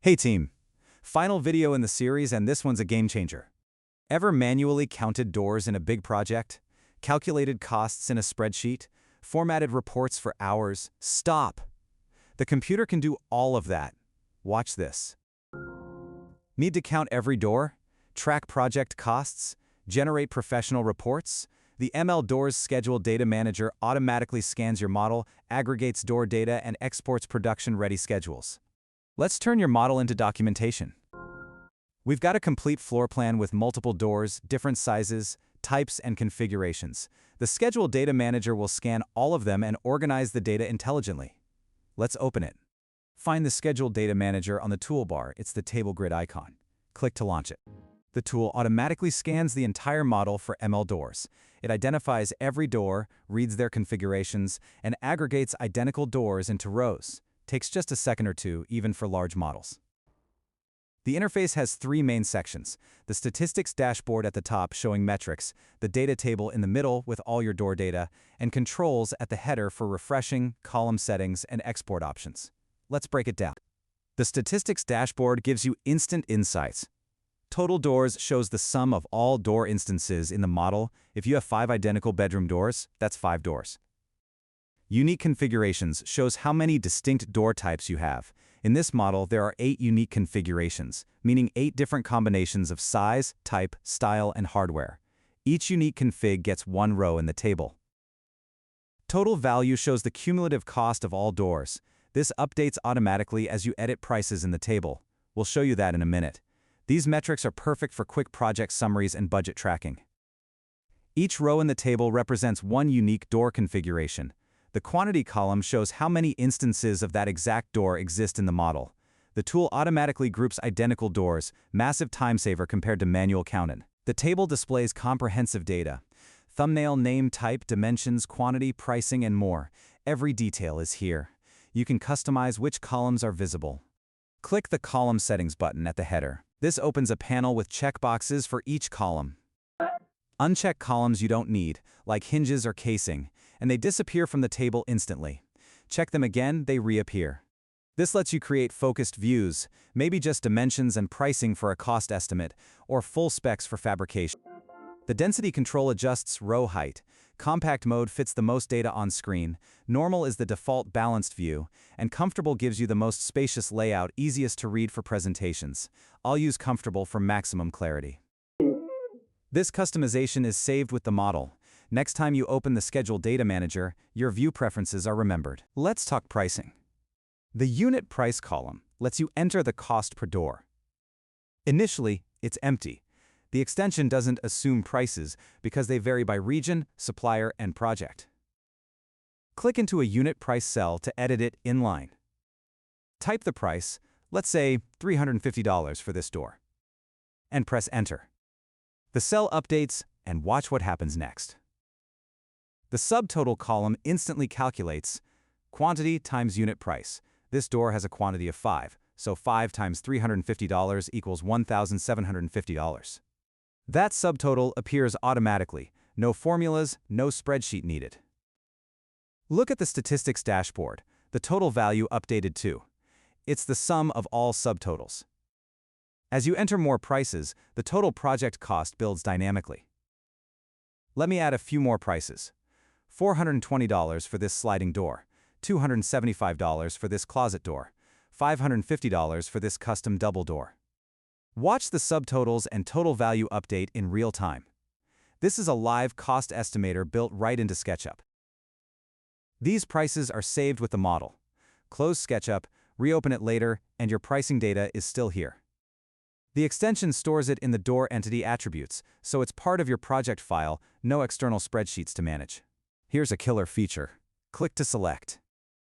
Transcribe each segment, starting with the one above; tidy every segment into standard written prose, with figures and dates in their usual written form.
Hey team! Final video in the series, and this one's a game changer. Ever manually counted doors in a big project? Calculated costs in a spreadsheet? Formatted reports for hours? Stop! The computer can do all of that. Watch this. Need to count every door? Track project costs? Generate professional reports? The ML Doors Schedule Data Manager automatically scans your model, aggregates door data, and exports production-ready schedules. Let's turn your model into documentation. We've got a complete floor plan with multiple doors, different sizes, types, and configurations. The Schedule Data Manager will scan all of them and organize the data intelligently. Let's open it. Find the Schedule Data Manager on the toolbar. It's the table grid icon. Click to launch it. The tool automatically scans the entire model for ML doors. It identifies every door, reads their configurations, and aggregates identical doors into rows. Takes just a second or two, even for large models. The interface has three main sections: the statistics dashboard at the top showing metrics, the data table in the middle with all your door data, and controls at the header for refreshing, column settings, and export options. Let's break it down. The statistics dashboard gives you instant insights. Total doors shows the sum of all door instances in the model. If you have 5 identical bedroom doors, that's 5 doors. Unique configurations shows how many distinct door types you have. In this model, there are 8 unique configurations, meaning 8 different combinations of size, type, style, and hardware. Each unique config gets one row in the table. Total value shows the cumulative cost of all doors. This updates automatically as you edit prices in the table. We'll show you that in a minute. These metrics are perfect for quick project summaries and budget tracking. Each row in the table represents one unique door configuration. The quantity column shows how many instances of that exact door exist in the model. The tool automatically groups identical doors, massive time saver compared to manual counting. The table displays comprehensive data: thumbnail, name, type, dimensions, quantity, pricing, and more. Every detail is here. You can customize which columns are visible. Click the Column Settings button at the header. This opens a panel with checkboxes for each column. Uncheck columns you don't need, like hinges or casing, and they disappear from the table instantly. Check them again, they reappear. This lets you create focused views, maybe just dimensions and pricing for a cost estimate, or full specs for fabrication. The density control adjusts row height. Compact mode fits the most data on screen. Normal is the default balanced view, and comfortable gives you the most spacious layout, easiest to read for presentations. I'll use comfortable for maximum clarity. This customization is saved with the model. Next time you open the Schedule Data Manager, your view preferences are remembered. Let's talk pricing. The Unit Price column lets you enter the cost per door. Initially, it's empty. The extension doesn't assume prices because they vary by region, supplier, and project. Click into a unit price cell to edit it inline. Type the price, let's say $350 for this door, and press Enter. The cell updates, and watch what happens next. The subtotal column instantly calculates quantity times unit price. This door has a quantity of 5, so 5 times $350 equals $1,750. That subtotal appears automatically. No formulas, no spreadsheet needed. Look at the statistics dashboard. The total value updated too. It's the sum of all subtotals. As you enter more prices, the total project cost builds dynamically. Let me add a few more prices. $420 for this sliding door, $275 for this closet door, $550 for this custom double door. Watch the subtotals and total value update in real time. This is a live cost estimator built right into SketchUp. These prices are saved with the model. Close SketchUp, reopen it later, and your pricing data is still here. The extension stores it in the door entity attributes, so it's part of your project file, no external spreadsheets to manage. Here's a killer feature. Click to select.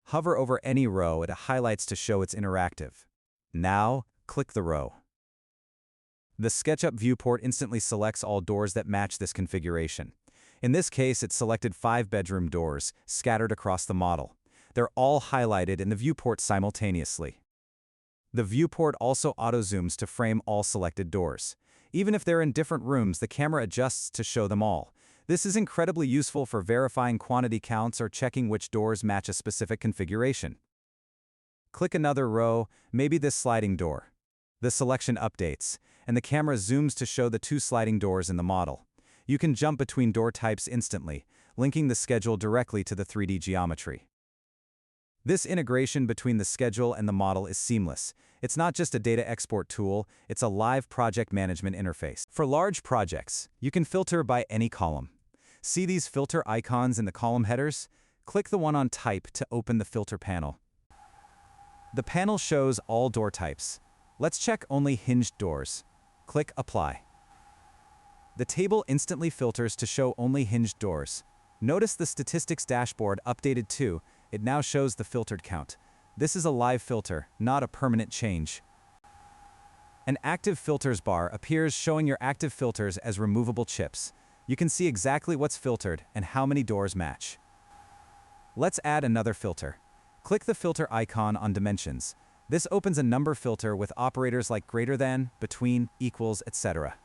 Hover over any row, it highlights to show it's interactive. Now, click the row. The SketchUp viewport instantly selects all doors that match this configuration. In this case, it selected 5 bedroom doors, scattered across the model. They're all highlighted in the viewport simultaneously. The viewport also auto-zooms to frame all selected doors. Even if they're in different rooms, the camera adjusts to show them all. This is incredibly useful for verifying quantity counts or checking which doors match a specific configuration. Click another row, maybe this sliding door. The selection updates, and the camera zooms to show the 2 sliding doors in the model. You can jump between door types instantly, linking the schedule directly to the 3D geometry. This integration between the schedule and the model is seamless. It's not just a data export tool, it's a live project management interface. For large projects, you can filter by any column. See these filter icons in the column headers? Click the one on Type to open the filter panel. The panel shows all door types. Let's check only hinged doors. Click Apply. The table instantly filters to show only hinged doors. Notice the statistics dashboard updated too. It now shows the filtered count. This is a live filter, not a permanent change. An active filters bar appears showing your active filters as removable chips. You can see exactly what's filtered and how many doors match. Let's add another filter. Click the filter icon on dimensions. This opens a number filter with operators like greater than, between, equals, etc.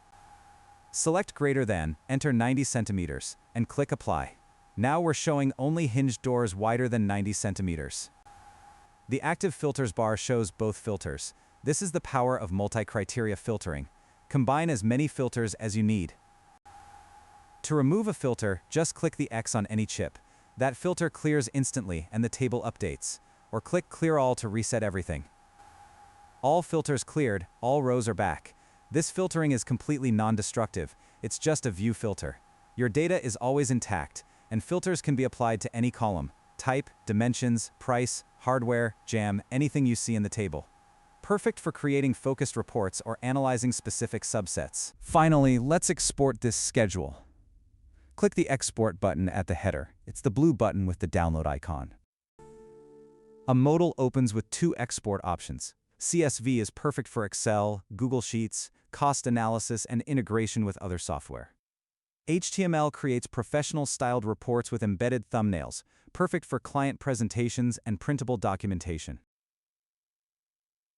Select greater than, enter 90 centimeters, and click Apply. Now we're showing only hinged doors wider than 90 centimeters. The active filters bar shows both filters. This is the power of multi-criteria filtering. Combine as many filters as you need. To remove a filter, just click the X on any chip. That filter clears instantly and the table updates. Or click Clear All to reset everything. All filters cleared, all rows are back. This filtering is completely non-destructive. It's just a view filter. Your data is always intact, and filters can be applied to any column, type, dimensions, price, hardware, jam, anything you see in the table. Perfect for creating focused reports or analyzing specific subsets. Finally, let's export this schedule. Click the Export button at the header. It's the blue button with the download icon. A modal opens with 2 export options. CSV is perfect for Excel, Google Sheets, cost analysis, and integration with other software. HTML creates professional-styled reports with embedded thumbnails, perfect for client presentations and printable documentation.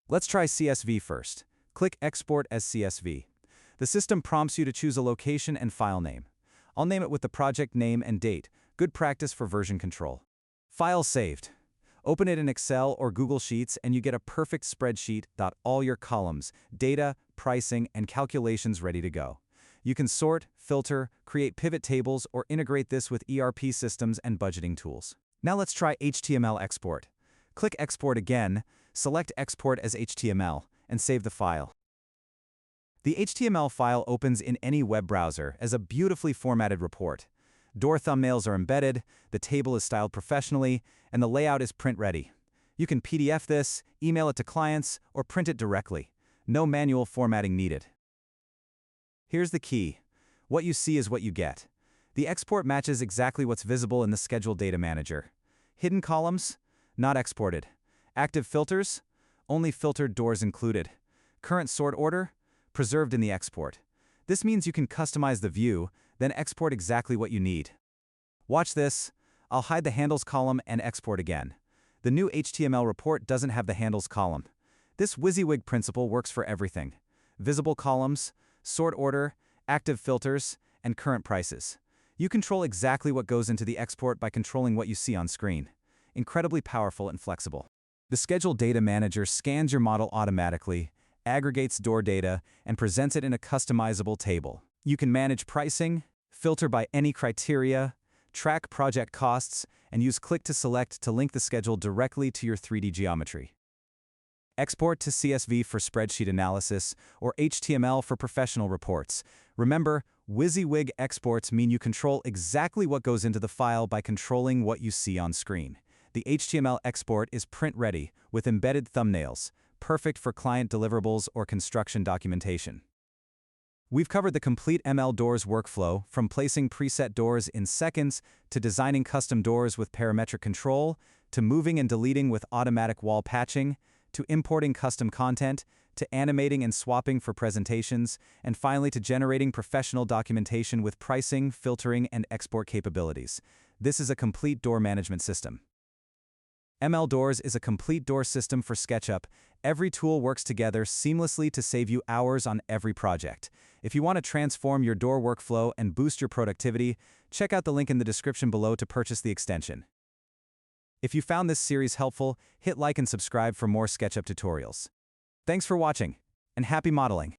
Let's try CSV first. Click Export as CSV. The system prompts you to choose a location and file name. I'll name it with the project name and date, good practice for version control. File saved. Open it in Excel or Google Sheets and you get a perfect spreadsheet, all your columns, data, pricing, and calculations ready to go. You can sort, filter, create pivot tables, or integrate this with ERP systems and budgeting tools. Now let's try HTML export. Click Export again, select Export as HTML, and save the file. The HTML file opens in any web browser as a beautifully formatted report. Door thumbnails are embedded, the table is styled professionally, and the layout is print-ready. You can PDF this, email it to clients, or print it directly. No manual formatting needed. Here's the key. What you see is what you get. The export matches exactly what's visible in the Schedule Data Manager. Hidden columns? Not exported. Active filters? Only filtered doors included. Current sort order? Preserved in the export. This means you can customize the view, then export exactly what you need. Watch this. I'll hide the handles column and export again. The new HTML report doesn't have the handles column. This WYSIWYG principle works for everything. Visible columns, sort order, active filters, and current prices. You control exactly what goes into the export by controlling what you see on screen. Incredibly powerful and flexible. The Schedule Data Manager scans your model automatically, aggregates door data, and presents it in a customizable table. You can manage pricing, filter by any criteria, track project costs, and use Click to Select to link the schedule directly to your 3D geometry. Export to CSV for spreadsheet analysis, or HTML for professional reports. Remember, WYSIWYG exports mean you control exactly what goes into the file by controlling what you see on screen. The HTML export is print-ready, with embedded thumbnails, perfect for client deliverables or construction documentation. We've covered the complete ML Doors workflow, from placing preset doors in seconds, to designing custom doors with parametric control, to moving and deleting with automatic wall patching, to importing custom content, to animating and swapping for presentations, and finally to generating professional documentation with pricing, filtering, and export capabilities. This is a complete door management system. ML Doors is a complete door system for SketchUp. Every tool works together seamlessly to save you hours on every project. If you want to transform your door workflow and boost your productivity, check out the link in the description below to purchase the extension. If you found this series helpful, hit like and subscribe for more SketchUp tutorials. Thanks for watching, and happy modeling!